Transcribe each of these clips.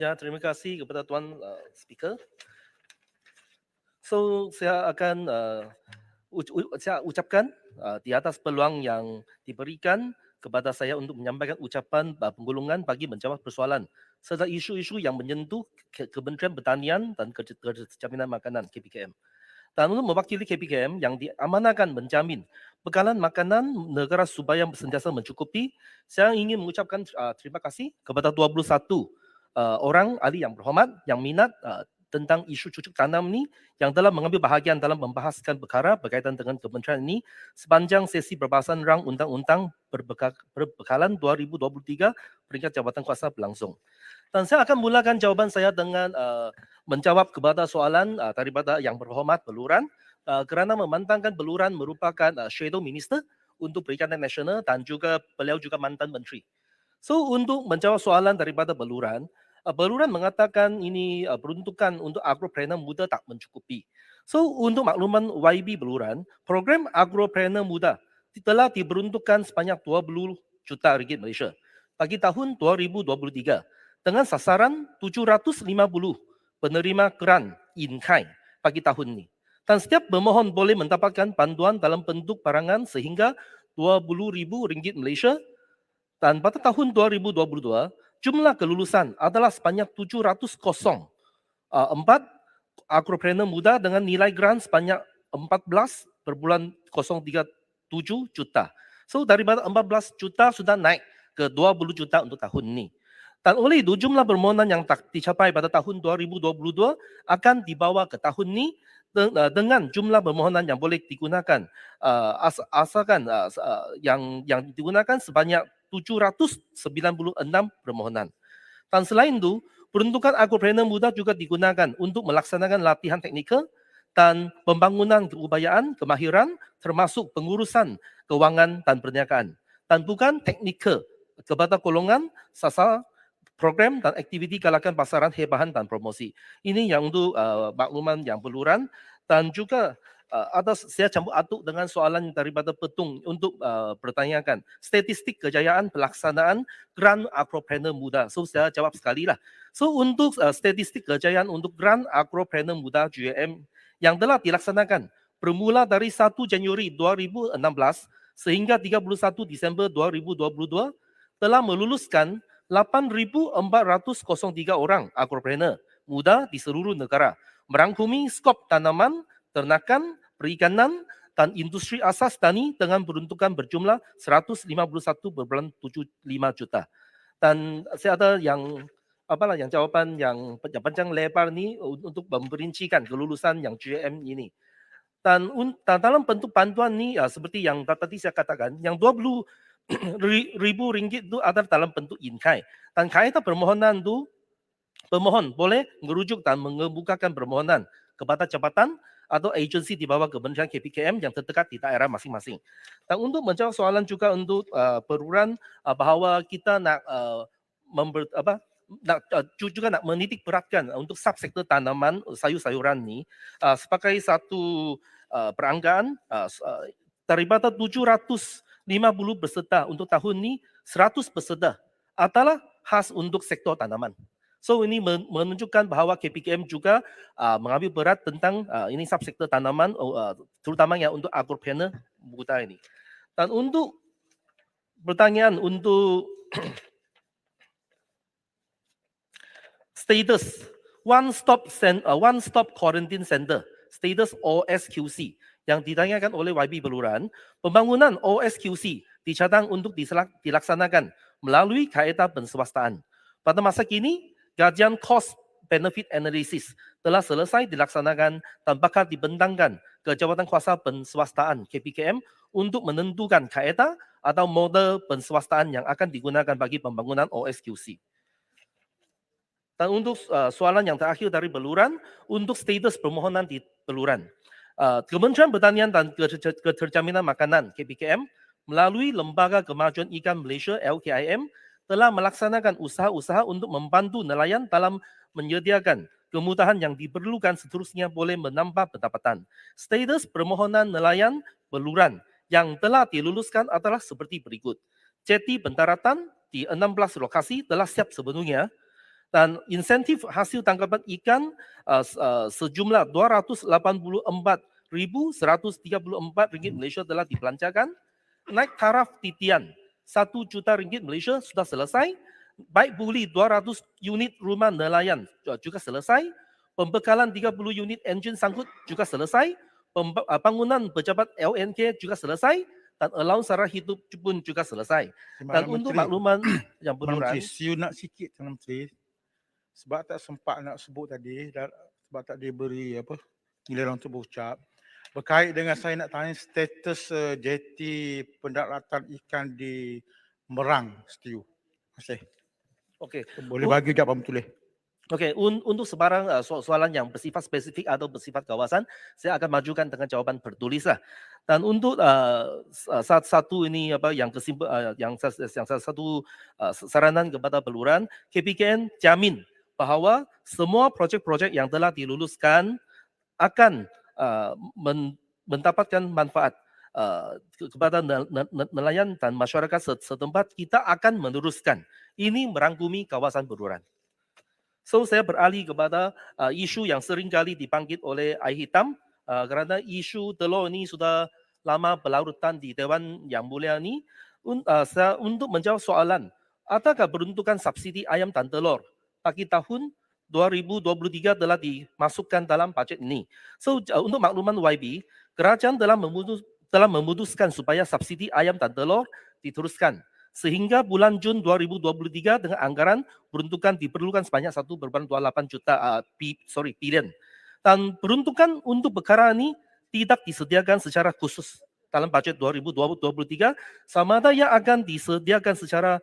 Ya, terima kasih kepada Tuan Speaker. So, saya akan saya ucapkan di atas peluang yang diberikan kepada saya untuk menyampaikan ucapan penggulungan bagi menjawab persoalan serta isu-isu yang menyentuh Kementerian Pertanian dan Jaminan Makanan KPKM. Dan untuk mewakili KPKM yang diamanahkan menjamin bekalan makanan negara supaya sentiasa mencukupi, saya ingin mengucapkan terima kasih kepada 21 orang ahli yang berhormat yang minat tentang isu cucuk tanam ini yang telah mengambil bahagian dalam membahaskan perkara berkaitan dengan kementerian ini sepanjang sesi perbahasan rang undang-undang perbekalan 2023 peringkat jabatan kuasa berlangsung. Dan saya akan mulakan jawaban saya dengan menjawab kepada soalan daripada yang berhormat Beluran kerana memandangkan Beluran merupakan shadow minister untuk Perikanan Nasional dan juga beliau juga mantan menteri. So untuk menjawab soalan daripada Beluran, Beluran mengatakan ini peruntukan untuk agropreneur muda tak mencukupi. So untuk makluman YB Beluran, program agropreneur muda telah diperuntukkan sebanyak 20 juta ringgit Malaysia bagi tahun 2023 dengan sasaran 750 penerima grant in kind bagi tahun ini. Dan setiap pemohon boleh mendapatkan bantuan dalam bentuk barangan sehingga RM20,000 Malaysia. Dan pada tahun 2022, jumlah kelulusan adalah sebanyak 704 agropreneur muda dengan nilai grant sebanyak 14,037 juta. So daripada 14 juta sudah naik ke 20 juta untuk tahun ini. Dan oleh itu jumlah permohonan yang tak dicapai pada tahun 2022 akan dibawa ke tahun ini dengan jumlah permohonan yang boleh digunakan asalkan yang digunakan sebanyak 796 permohonan. Dan selain itu, peruntukan agropreneur muda juga digunakan untuk melaksanakan latihan teknikal dan pembangunan keupayaan, kemahiran, termasuk pengurusan kewangan dan perniagaan. Dan bukan teknikal kepada golongan sasar program dan aktiviti galakan pasaran hebahan dan promosi. Ini yang untuk makluman yang Beluran dan juga ada saya campur aduk dengan soalan daripada Petung untuk bertanyakan statistik kejayaan pelaksanaan Grant Agropreneur Muda. So saya jawab sekali lah. So untuk statistik kejayaan untuk Grant Agropreneur Muda GAM yang telah dilaksanakan bermula dari 1 Januari 2016 sehingga 31 Disember 2022 telah meluluskan 8,403 orang agropreneur muda di seluruh negara, merangkumi skop tanaman, ternakan, perikanan, dan industri asas tani dengan peruntukan berjumlah 151,75 juta. Dan saya ada yang yang jawapan yang panjang lebar ni untuk memperincikan kelulusan yang GM ini. Dan dalam bentuk bantuan ni seperti yang tadi saya katakan, yang 20 ribu ringgit itu adalah dalam bentuk in-kind. Dan kaitan permohonan itu, pemohon boleh merujuk dan mengemukakan permohonan kepada jabatan atau agensi di bawah Kementerian KPKM yang terdekat di daerah masing-masing. Dan untuk menjawab soalan juga untuk Beluran bahawa kita nak juga nak menitik beratkan untuk subsektor tanaman sayur-sayuran ni sebagai satu peranggaan daripada 750 peserta untuk tahun ini 100 peserta adalah khas untuk sektor tanaman. So ini menunjukkan bahawa KPKM juga mengambil berat tentang ini subsektor tanaman terutama yang untuk agropreneur muda ini. Dan untuk pertanyaan untuk status one stop quarantine center status OSQC yang ditanyakan oleh YB Beluran, pembangunan OSQC dicadang untuk dilaksanakan melalui kaedah penswastaan. Pada masa kini, kajian cost benefit analysis telah selesai dilaksanakan dan bakal dibentangkan ke Jabatan Kuasa Penswastaan KPKM untuk menentukan kaedah atau model penswastaan yang akan digunakan bagi pembangunan OSQC. Dan untuk soalan yang terakhir dari Beluran, untuk status permohonan di Beluran. Kementerian Pertanian dan Keterjaminan Makanan KPKM melalui Lembaga Kemajuan Ikan Malaysia LKIM telah melaksanakan usaha-usaha untuk membantu nelayan dalam menyediakan kemudahan yang diperlukan seterusnya boleh menambah pendapatan. Status permohonan nelayan Beluran yang telah diluluskan adalah seperti berikut. Jeti pendaratan di 16 lokasi telah siap sepenuhnya Dan insentif hasil tangkapan ikan sejumlah RM284,134 Malaysia telah dibelanjakan. Naik taraf titian RM1 juta Malaysia sudah selesai. Baik buli 200 unit rumah nelayan juga selesai. Pembekalan 30 unit enjin sangkut juga selesai. Bangunan pejabat LNK juga selesai. Dan allowance sara hidup pun juga selesai. Dan untuk makluman yang Menteri, berurang, siu nak sikit Menteri. Sebab tak sempat nak sebut tadi, sebab tak diberi giliran untuk berucap. Berkait dengan saya nak tanya status jeti pendaratan ikan di Merang, Setiu. Terima kasih. okey. Boleh bagi jawapan tulis. Okey, untuk sebarang soalan yang bersifat spesifik atau bersifat kawasan, saya akan majukan dengan jawapan bertulis lah. Dan untuk satu ini yang satu saranan kepada peluran, KPKN jamin bahawa semua projek-projek yang telah diluluskan akan mendapatkan manfaat kepada nelayan dan masyarakat setempat. Kita akan meneruskan. Ini merangkumi kawasan beluran. So saya beralih kepada isu yang sering kali dibangkit oleh air hitam kerana isu telur ini sudah lama berlarutan di Dewan Yang Mulia ini. Untuk menjawab soalan, adakah peruntukan subsidi ayam dan telur bagi tahun 2023 telah dimasukkan dalam bajet ini. So untuk makluman YB, kerajaan telah memutuskan supaya subsidi ayam dan telur diteruskan. Sehingga bulan Jun 2023 dengan anggaran peruntukan diperlukan sebanyak 1,28 juta bilion. Dan peruntukan untuk perkara ini tidak disediakan secara khusus dalam bajet 2023, sama ada yang akan disediakan secara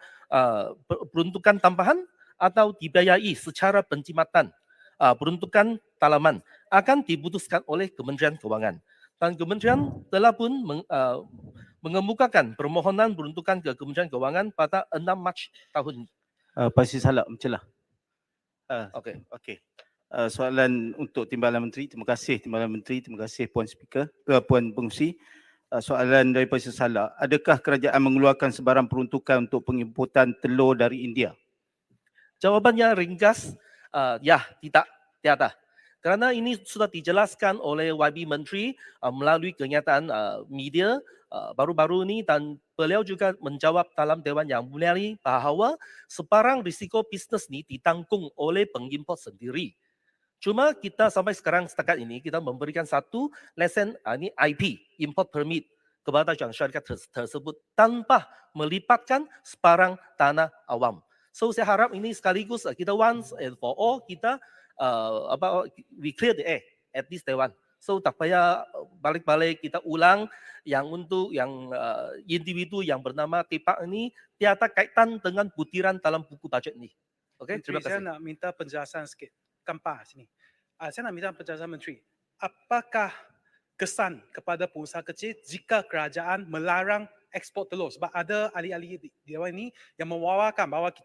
peruntukan tambahan atau dibiayai secara penjimatan peruntukan talaman akan diputuskan oleh Kementerian Keuangan. Dan Kementerian telah pun mengemukakan permohonan peruntukan ke Kementerian Keuangan pada 6 Mac tahun ini. Pak Sri Salak mencelah. Okey. Soalan untuk Timbalan Menteri. Terima kasih Timbalan Menteri. Terima kasih Puan Speaker, Puan Pengerusi. Soalan dari Pak Sri Salak. Adakah kerajaan mengeluarkan sebarang peruntukan untuk pengimportan telur dari India? Jawabannya ringkas, ya, tiada. Kerana ini sudah dijelaskan oleh YB Menteri melalui kenyataan media baru-baru ini, dan beliau juga menjawab dalam Dewan Yang Mulia ini bahawa sebarang risiko bisnes ini ditanggung oleh pengimport sendiri. Cuma kita sampai sekarang setakat ini kita memberikan satu lesen ini IP, import permit, kepada syarikat tersebut tanpa melibatkan sebarang tanah awam. So saya harap ini sekaligus kita once and for all kita we clear the air at this Dewan. So tak payah balik-balik kita ulang yang untuk yang individu yang bernama Tepak ini tiada kaitan dengan butiran dalam buku bajet ini. Okey, terima kasih. Saya nak minta penjelasan sikit. Kampar sini. Saya nak minta penjelasan Menteri. Apakah kesan kepada pengusaha kecil jika kerajaan melarang ekspor telur? Sebab ada ahli-ahli di Dewan ini yang mewawarkan bahawa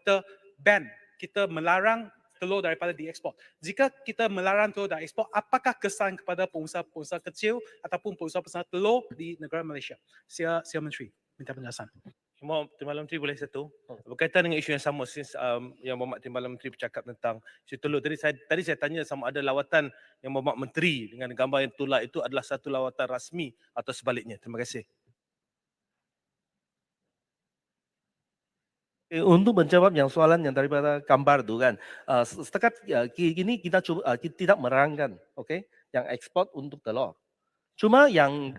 kita melarang telur daripada diekspor. Jika kita melarang telur dari ekspor, apakah kesan kepada pengusaha-pengusaha kecil ataupun pengusaha-pengusaha telur di negara Malaysia? Saya Menteri minta penjelasan. Timbalan Menteri boleh satu. Berkaitan dengan isu yang sama, yang Mohd Timbalan Menteri bercakap tentang isu telur. Tadi saya tanya sama ada lawatan yang Mohd Menteri dengan gambar yang tolak itu adalah satu lawatan rasmi atau sebaliknya. Terima kasih. Untuk menjawab yang soalan yang daripada gambar tu kan, setakat kini kita tidak menerangkan, okey, yang ekspor untuk telur. Cuma yang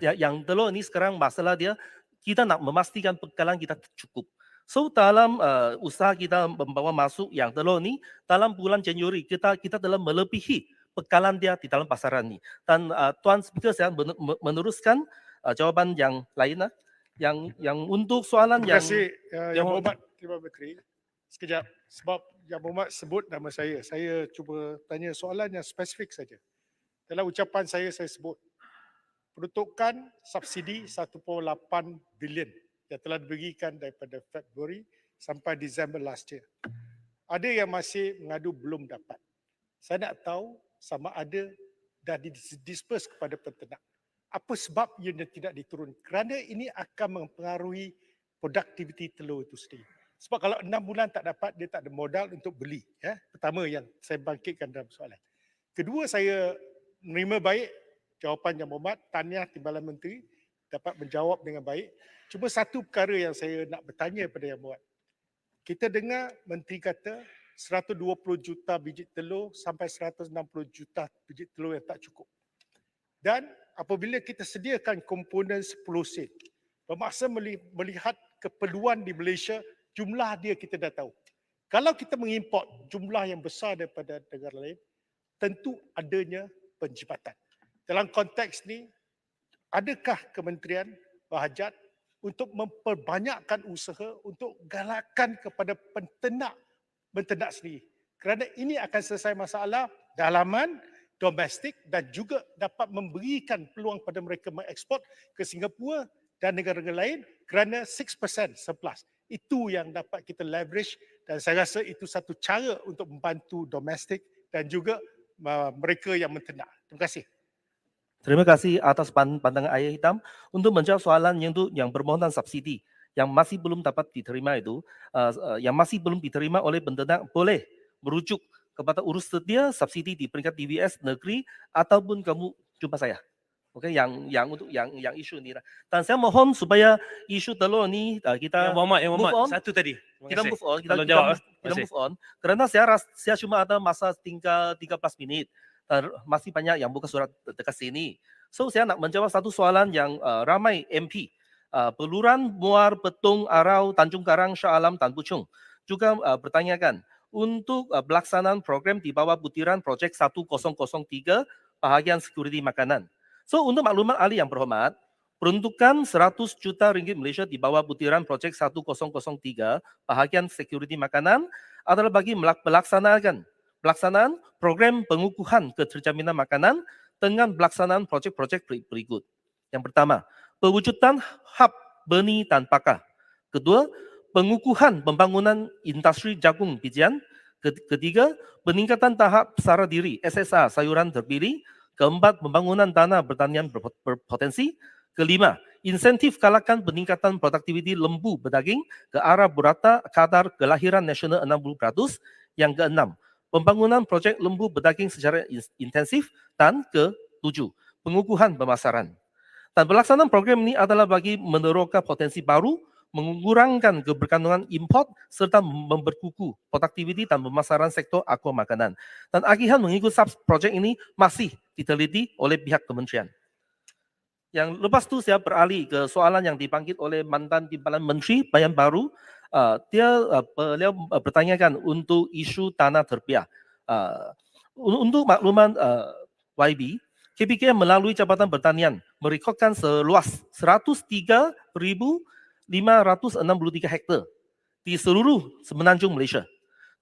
telur ni sekarang masalah dia, kita nak memastikan bekalan kita cukup. So dalam usaha kita membawa masuk yang telur ni, dalam bulan Januari kita telah melebihi bekalan dia di dalam pasaran ni. Dan Tuan Speaker saya meneruskan jawapan yang lain lah. Yang untuk soalan Terima yang kasih Yang Berhormat Timbalan Menteri. Sekejap, sebab Yang Berhormat sebut nama saya cuba tanya soalan yang spesifik saja. Dalam ucapan saya sebut peruntukan subsidi 1.8 bilion yang telah diberikan daripada Februari sampai Disember last year. Ada yang masih mengadu belum dapat. Saya nak tahu sama ada dah didisperse kepada peternak. Apa sebab ianya tidak diturun? Kerana ini akan mempengaruhi produktiviti telur itu sendiri. Sebab kalau 6 bulan tak dapat, dia tak ada modal untuk beli. Ya. Pertama yang saya bangkitkan dalam soalan. Kedua, saya menerima baik jawapan Yang Berhormat, tahniah Timbalan Menteri dapat menjawab dengan baik. Cuma satu perkara yang saya nak bertanya pada Yang Berhormat. Kita dengar Menteri kata 120 juta biji telur sampai 160 juta biji telur yang tak cukup. Dan apabila kita sediakan komponen 10 sen, bermakna melihat keperluan di Malaysia, jumlah dia kita dah tahu. Kalau kita mengimport jumlah yang besar daripada negara lain, tentu adanya penjimatan. Dalam konteks ni, adakah Kementerian berhajat untuk memperbanyakkan usaha untuk galakkan kepada penternak sendiri? Kerana ini akan selesai masalah dalaman, domestik dan juga dapat memberikan peluang pada mereka mengeksport ke Singapura dan negara-negara lain kerana 6% surplus. Itu yang dapat kita leverage dan saya rasa itu satu cara untuk membantu domestik dan juga mereka yang menternak. Terima kasih. Terima kasih atas pandangan Ayah Hitam. Untuk menjawab soalan yang permohonan subsidi yang masih belum dapat diterima itu, yang masih belum diterima oleh penternak boleh merujuk kepada urus sedia subsidi di peringkat DBS negeri ataupun kamu jumpa saya. Okey, yang isu ni lah. Dan saya mohon supaya isu telur ni kita Yang Berhormat, move on. satu tadi. Terima Kita kasih. move on, Tolong jawab. kita move on. Kerana saya cuma ada masa tinggal 13 minit. Masih banyak yang buka surat dekat sini. So saya nak menjawab satu soalan yang ramai MP. Peluran Muar, Petung, Arau, Tanjung Karang, Shah Alam, Tan Puchong juga bertanyakan untuk pelaksanaan program di bawah butiran projek 1003 bahagian security makanan. So untuk maklumat ahli yang berhormat, peruntukan 100 juta ringgit Malaysia di bawah butiran projek 1003 bahagian security makanan adalah bagi pelaksanaan program pengukuhan keterjaminan makanan dengan pelaksanaan projek-projek berikut. Yang pertama, pewujudan hub benih dan pakar. Kedua, pengukuhan pembangunan industri jagung bijian. Ketiga, peningkatan tahap sara diri SSA sayuran terpilih. Keempat, pembangunan tanah pertanian berpotensi. Kelima, insentif galakan peningkatan produktiviti lembu berdaging ke arah burata kadar kelahiran nasional 60%. Yang keenam, pembangunan projek lembu berdaging secara intensif. Dan ketujuh, pengukuhan pemasaran. Dan pelaksanaan program ini adalah bagi meneroka potensi baru, mengurangkan kebergantungan import serta memperkukuh produktiviti dan pemasaran sektor aqua makanan. Dan agihan mengikut projek ini masih diteliti oleh pihak kementerian. Yang lepas tu saya beralih ke soalan yang dipanggil oleh mantan Timbalan Menteri Bayan Baru. Beliau bertanyakan untuk isu tanah terbiar. Untuk makluman YB, KPKM melalui Jabatan Pertanian merekodkan seluas 103,563 hektar di seluruh semenanjung Malaysia.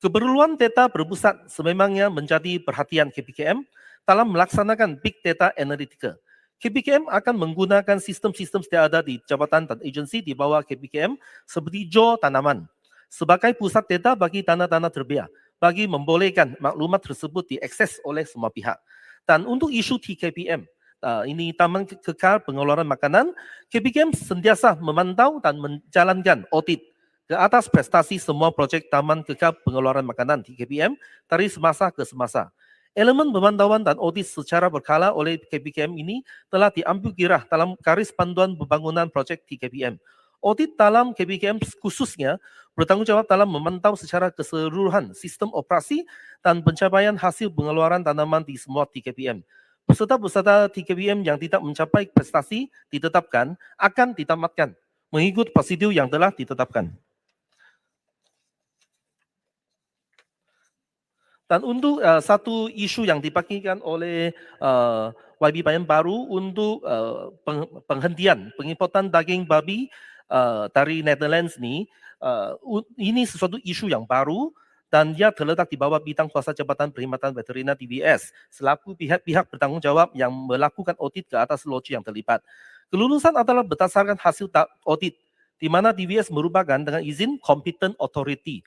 Keperluan data berpusat sememangnya menjadi perhatian KPKM dalam melaksanakan big data analytical. KPKM akan menggunakan sistem-sistem yang ada di jabatan dan agensi di bawah KPKM seperti JO Tanaman sebagai pusat data bagi tanah-tanah terbiar bagi membolehkan maklumat tersebut diakses oleh semua pihak. Dan untuk isu TKPM, ini Taman Kekal Pengeluaran Makanan, KPKM sentiasa memantau dan menjalankan audit ke atas prestasi semua projek Taman Kekal Pengeluaran Makanan TKPM dari semasa ke semasa. Elemen pemantauan dan audit secara berkala oleh KPKM ini telah diambil kira dalam garis panduan pembangunan projek TKPM. Audit dalam KPKM khususnya bertanggungjawab dalam memantau secara keseluruhan sistem operasi dan pencapaian hasil pengeluaran tanaman di semua TKPM. Peserta-peserta TKPM yang tidak mencapai prestasi ditetapkan akan ditamatkan mengikut prosedur yang telah ditetapkan. Dan untuk satu isu yang dibagikan oleh YB Bayan Baru untuk penghentian pengimportan daging babi dari Netherlands ini sesuatu isu yang baru dan dia terletak di bawah bidang kuasa Jabatan Perkhidmatan Veteriner DBS selaku pihak-pihak bertanggungjawab yang melakukan audit ke atas loji yang terlibat. Kelulusan adalah berdasarkan hasil audit di mana DBS merupakan dengan izin competent authority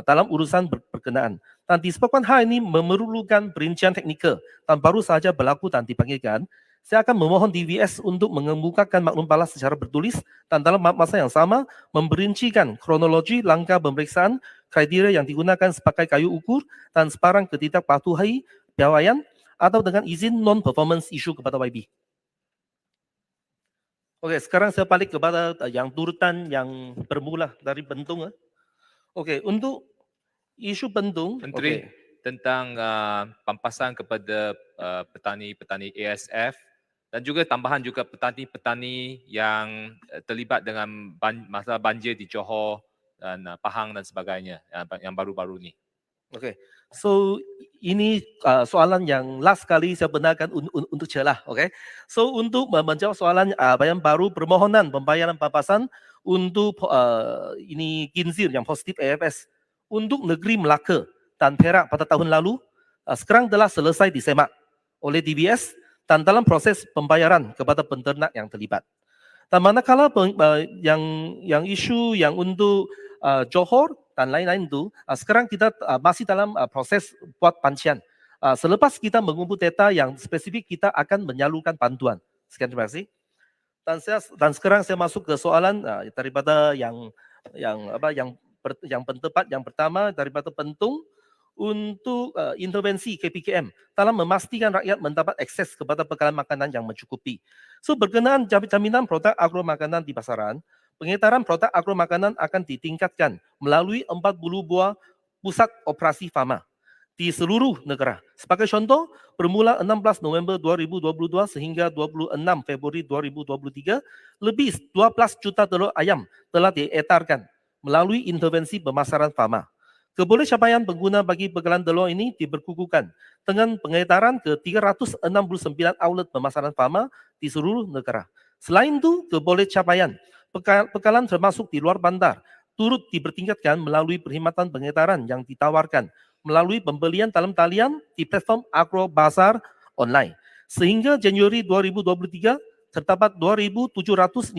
dalam urusan berkenaan. Dan disebabkan hal ini memerlukan perincian teknikal dan baru sahaja berlaku dan dipanggilkan, Saya akan memohon DVS untuk mengemukakan maklum balas secara bertulis dan dalam masa yang sama memberincikan kronologi langkah pemeriksaan, kriteria yang digunakan sebagai kayu ukur dan sebarang ketidakpatuhi piawaian atau dengan izin non-performance issue kepada YB. Oke, sekarang saya balik kepada yang turutan yang bermula dari Bentung. Oke, untuk isu Bentung, Menteri, oke. tentang pampasan kepada petani-petani ASF dan juga tambahan juga petani-petani yang terlibat dengan masalah banjir di Johor dan Pahang dan sebagainya yang baru-baru ni. Oke, so ini soalan yang last kali saya benarkan untuk celah. Oke, so untuk menjawab soalan yang baru permohonan pembayaran pampasan untuk ini Kinzir yang positif AFS untuk negeri Melaka dan Perak pada tahun lalu sekarang telah selesai disemak oleh DBS dan dalam proses pembayaran kepada penternak yang terlibat. Dan manakala yang isu yang untuk Johor dan lain-lain itu, sekarang kita masih dalam proses buat pancian. Selepas kita mengumpul data yang spesifik, kita akan menyalurkan bantuan. Sekian, terima kasih. Dan sekarang saya masuk ke soalan daripada yang pendapat yang pertama daripada Pentung untuk intervensi KPKM dalam memastikan rakyat mendapat akses kepada bekalan makanan yang mencukupi. So berkenaan jaminan produk agro makanan di pasaran, pengedaran produk agro makanan akan ditingkatkan melalui 40 buah pusat operasi farma di seluruh negara. Sebagai contoh, bermula 16 November 2022 sehingga 26 Februari 2023, lebih 12 juta telur ayam telah diedarkan melalui intervensi pemasaran farma. Kebolehcapaian pengguna bagi bekalan telur ini diberkukuhkan dengan pengedaran ke 369 outlet pemasaran farma di seluruh negara. Selain itu, kebolehcapaian bekalan termasuk di luar bandar turut dipertingkatkan melalui perkhidmatan pengedaran yang ditawarkan melalui pembelian dalam talian di platform Agro Bazar online. Sehingga Januari 2023, terdapat 2.755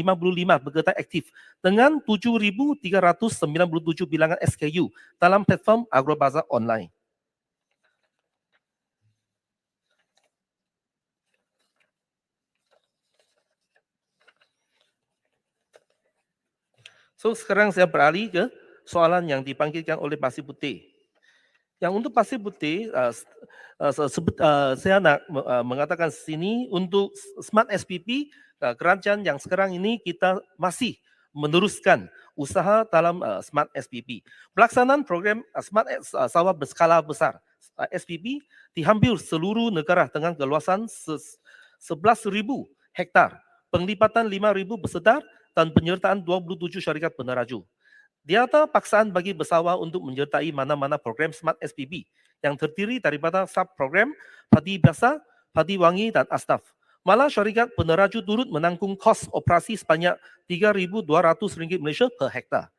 pekerja aktif dengan 7.397 bilangan SKU dalam platform Agro Bazar online. So sekarang saya beralih ke soalan yang dipanggilkan oleh Pasir Putih. Yang untuk Pasir Putih, saya nak mengatakan sini untuk Smart SPP, kerajaan yang sekarang ini kita masih meneruskan usaha dalam Smart SPP. Pelaksanaan program Smart Sawah berskala besar SPP di hampir seluruh negara dengan keluasan 11.000 hektar, penglipatan 5.000 peserta dan penyertaan 27 syarikat peneraju. Data paksaan bagi bersawah untuk menyertai mana-mana program Smart SPP yang terdiri daripada sub-program padi biasa, padi wangi dan asnaf. Malah syarikat peneraju turut menanggung kos operasi sebanyak RM3,200 Malaysia per hektar.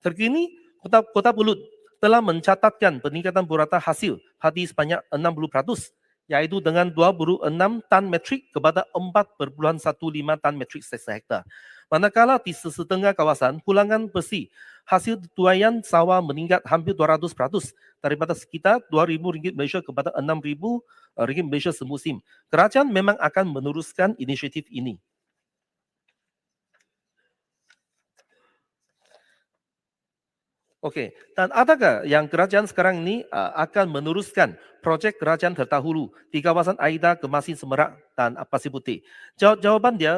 Terkini, Kota Pulut telah mencatatkan peningkatan purata hasil padi sebanyak 60%, yaitu dengan 26 tan metrik kepada 4,15 tan metrik sehektar. Manakala di setengah kawasan, pulangan bersih hasil tuaian sawah meningkat hampir 200% daripada sekitar RM2,000 Malaysia kepada RM6,000 Malaysia semusim. Kerajaan memang akan meneruskan inisiatif ini. Okey, dan adakah yang kerajaan sekarang ini akan meneruskan projek kerajaan terdahulu di kawasan Aida, Kemasin, Semerak dan Pasir Putih? Jawapan dia,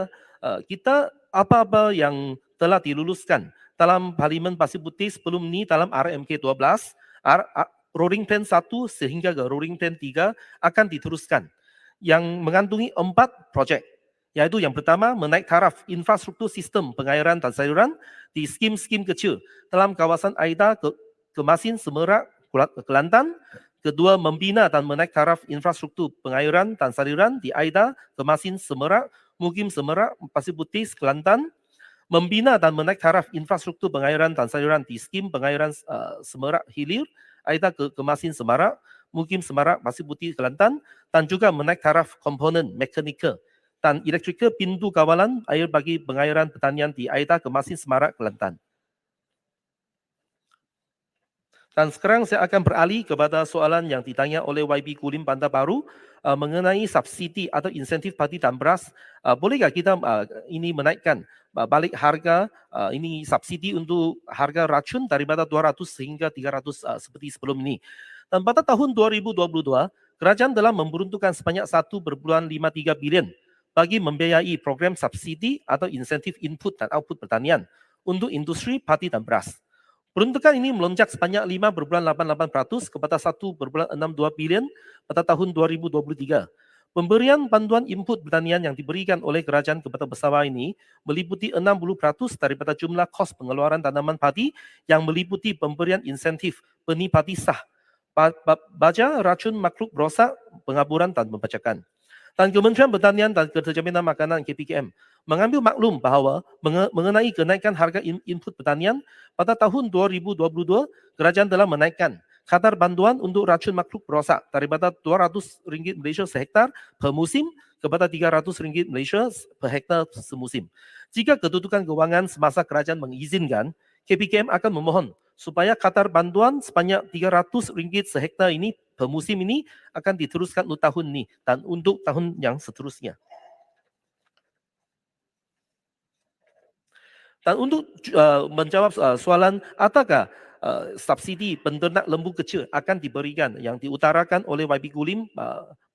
kita apa-apa yang telah diluluskan dalam Parlimen Pasir Putih sebelum ini dalam RMK 12, Rolling Plan 1 sehingga ke Rolling Plan 3 akan diteruskan yang mengandungi 4 projek, yaitu yang pertama menaik taraf infrastruktur sistem pengairan dan saluran di skim-skim kecil dalam kawasan Aida, Kemasin, Semerak, Kelantan. Kedua, membina dan menaik taraf infrastruktur pengairan dan saluran di Aida, Kemasin, Semerak, Mukim, Semerak, Pasir Putih, Kelantan. Membina dan menaik taraf infrastruktur pengairan dan saluran di skim pengairan Semerak Hilir, Aida, Kemasin, Semerak, Mukim, Semerak, Pasir Putih, Kelantan, dan juga menaik taraf komponen mekanikal dan elektrikal pintu kawalan air bagi pengairan pertanian di Aida, Kemasin, Semerak, Kelantan. Dan sekarang saya akan beralih kepada soalan yang ditanya oleh YB Kulim Bandar Baru mengenai subsidi atau insentif padi dan beras. Bolehkah kita ini menaikkan balik harga ini subsidi untuk harga racun daripada 200 sehingga 300 seperti sebelum ini. Dan pada tahun 2022, kerajaan telah memperuntukkan sebanyak 1,53 bilion bagi membiayai program subsidi atau insentif input dan output pertanian untuk industri padi dan beras. Peruntukan ini melonjak sebanyak 5,88% kepada 1,62 bilion pada tahun 2023. Pemberian bantuan input pertanian yang diberikan oleh kerajaan kepada bersama ini meliputi 60% daripada jumlah kos pengeluaran tanaman padi yang meliputi pemberian insentif benih padi sah, baja, racun makhluk berosak, pengaburan dan pembajakan. Dan Kementerian Pertanian dan Keterjaminan Makanan KPKM mengambil maklum bahawa mengenai kenaikan harga input pertanian pada tahun 2022, kerajaan telah menaikkan kadar bantuan untuk racun makhluk berosak daripada RM200 Malaysia sehektar per musim kepada RM300 Malaysia per hektar semusim. Jika kedudukan kewangan semasa kerajaan mengizinkan, KPKM akan memohon supaya kadar bantuan sebanyak RM300 sehektar ini per musim ini akan diteruskan untuk tahun ini dan untuk tahun yang seterusnya. Dan untuk menjawab soalan apakah subsidi penternak lembu kecil akan diberikan yang diutarakan oleh YB Kulim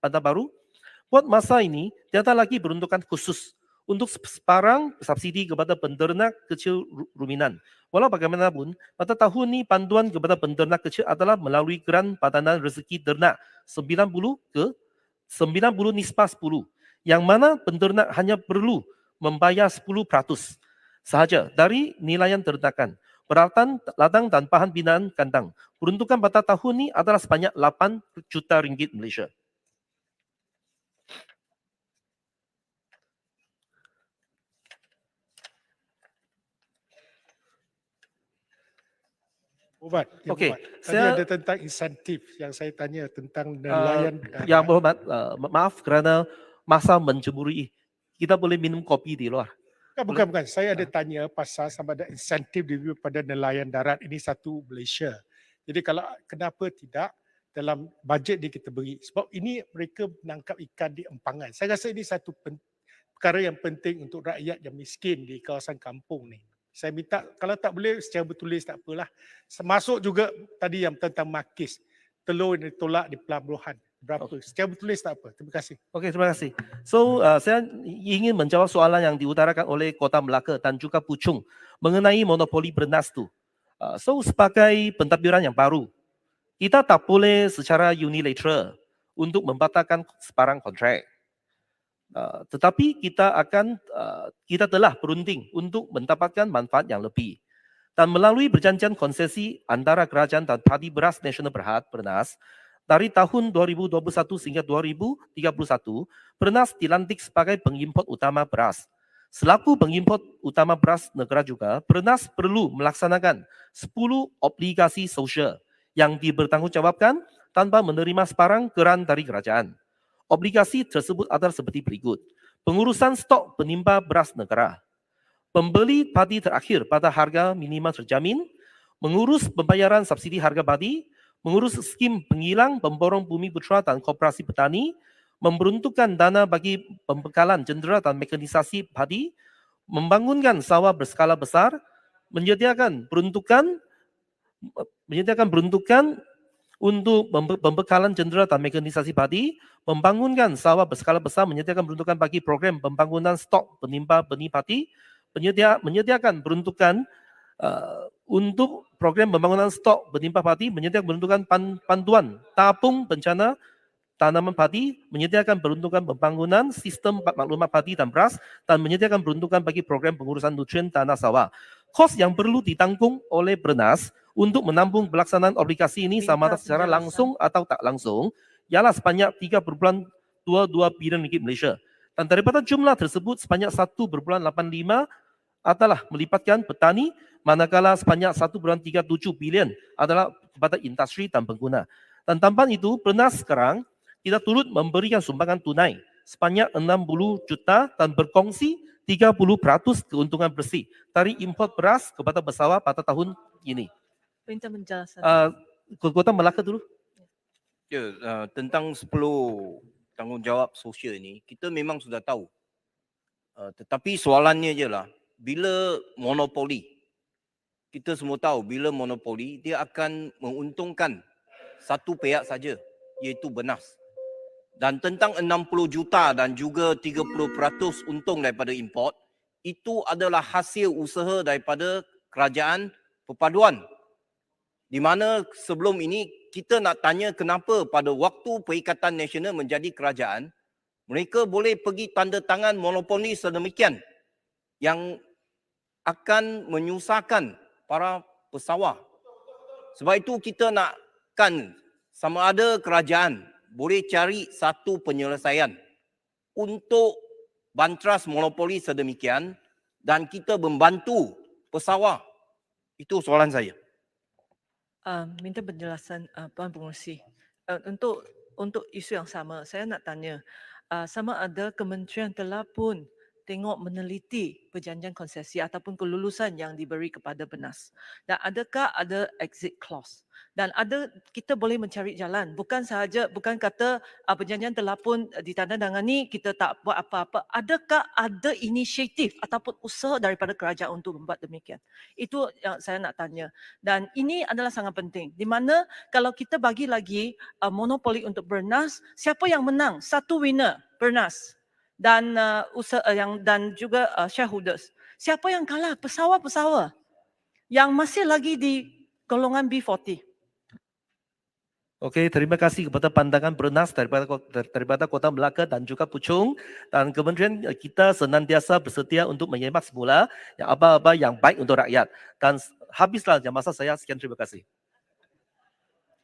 Bandar Baru, buat masa ini tiada lagi peruntukan khusus untuk sebarang subsidi kepada penternak kecil ruminan. Walau bagaimanapun, pada tahun ini bantuan kepada penternak kecil adalah melalui Geran Padanan Rezeki Ternak 90 ke 90 nisbah 10, yang mana penternak hanya perlu membayar 10% sahaja dari nilaian ternakan. Peralatan ladang dan bahan binaan kandang. Peruntukan pada tahun ini adalah sebanyak 8 juta ringgit Malaysia. Ubat. Okey, Tadi saya- ada tentang insentif yang saya tanya tentang nelayan. Yang berhormat, maaf kerana masa mencemburui. Kita boleh minum kopi di luar. Bukan. Saya ada tanya pasal sama ada insentif daripada nelayan darat. Ini satu Malaysia. Jadi kalau kenapa tidak dalam bajet ni kita beri. Sebab ini mereka menangkap ikan di empangan. Saya rasa ini satu perkara yang penting untuk rakyat yang miskin di kawasan kampung ni. Saya minta kalau tak boleh secara bertulis tak apalah. Masuk juga tadi yang tentang makis. Telur yang ditolak di pelabuhan. Berapa? Secara bertulis tak apa. Terima kasih. Okey, terima kasih. So, saya ingin menjawab soalan yang diutarakan oleh Kota Melaka dan juga Puchong mengenai monopoli bernas tu. So, sebagai pentadbiran yang baru, kita tak boleh secara unilateral untuk membatalkan sebarang kontrak. Tetapi kita telah berunding untuk mendapatkan manfaat yang lebih. Dan melalui perjanjian konsesi antara kerajaan dan Padi Beras Nasional Berhad Pernas, dari tahun 2021 hingga 2031, Pernas dilantik sebagai pengimport utama beras. Selaku pengimport utama beras negara juga, Pernas perlu melaksanakan 10 obligasi sosial yang dibertanggungjawabkan tanpa menerima sebarang geran dari kerajaan. Obligasi tersebut adalah seperti berikut. Pengurusan stok penimba beras negara. Pembeli padi terakhir pada harga minimal terjamin. Mengurus pembayaran subsidi harga padi. Mengurus skim penghilang pemborong bumi putra dan koperasi petani. Memperuntukkan dana bagi pembekalan jendera dan mekanisasi padi. Membangunkan sawah berskala besar. Menyediakan peruntukan untuk pembekalan jendera dan mekanisasi padi, membangunkan sawah berskala besar, menyediakan peruntukan bagi program pembangunan stok penimba benih padi, menyediakan peruntukan untuk program pembangunan stok penimba padi, menyediakan peruntukan panduan tabung bencana tanaman padi, menyediakan peruntukan pembangunan sistem maklumat padi dan beras, dan menyediakan peruntukan bagi program pengurusan nutrien tanah sawah. Kos yang perlu ditanggung oleh Pernas untuk menampung pelaksanaan obligasi ini sama ada secara langsung atau tak langsung ialah sebanyak 3,22 bilion ringgit Malaysia. Dan daripada jumlah tersebut sebanyak 1,85 adalah melibatkan petani, manakala sebanyak 1,37 bilion adalah kepada industri dan pengguna. Dan tanpa itu, Pernas sekarang kita turut memberikan sumbangan tunai sebanyak 60 juta dan berkongsi 30% keuntungan bersih dari import beras kepada bersawah pada tahun ini. Minta penjelasan. Kota Melaka dulu. Ya, tentang 10 tanggungjawab sosial ni, kita memang sudah tahu. Tetapi soalannya je lah, bila monopoli, kita semua tahu bila monopoli, dia akan menguntungkan satu pihak saja, iaitu Benas. Dan tentang 60 juta dan juga 30% untung daripada import, itu adalah hasil usaha daripada kerajaan perpaduan. Di mana sebelum ini kita nak tanya kenapa pada waktu Perikatan Nasional menjadi kerajaan, mereka boleh pergi tanda tangan monopoli sedemikian yang akan menyusahkan para pesawah. Sebab itu kita nakkan sama ada kerajaan boleh cari satu penyelesaian untuk bantras monopoli sedemikian dan kita membantu pesawah. Itu soalan saya. Minta penjelasan Puan Pengerusi. Untuk isu yang sama, saya nak tanya, sama ada kementerian telah pun tengok meneliti perjanjian konsesi ataupun kelulusan yang diberi kepada Benas. Dan adakah ada exit clause? Dan kita boleh mencari jalan. Bukan kata perjanjian telah pun ditandatangani, kita tak buat apa-apa. Adakah ada inisiatif ataupun usaha daripada kerajaan untuk membuat demikian? Itu yang saya nak tanya. Dan ini adalah sangat penting. Di mana kalau kita bagi lagi monopoli untuk Benas, siapa yang menang? Satu winner, Benas. Dan dan juga shareholders. Siapa yang kalah? Pesawat-pesawat yang masih lagi di golongan B40. Okey, terima kasih kepada pandangan Bernas daripada Kota Melaka dan juga Puchong, dan kementerian kita senantiasa bersedia untuk menyemak semula yang apa-apa yang baik untuk rakyat. Dan habislah masa saya. Sekian, terima kasih.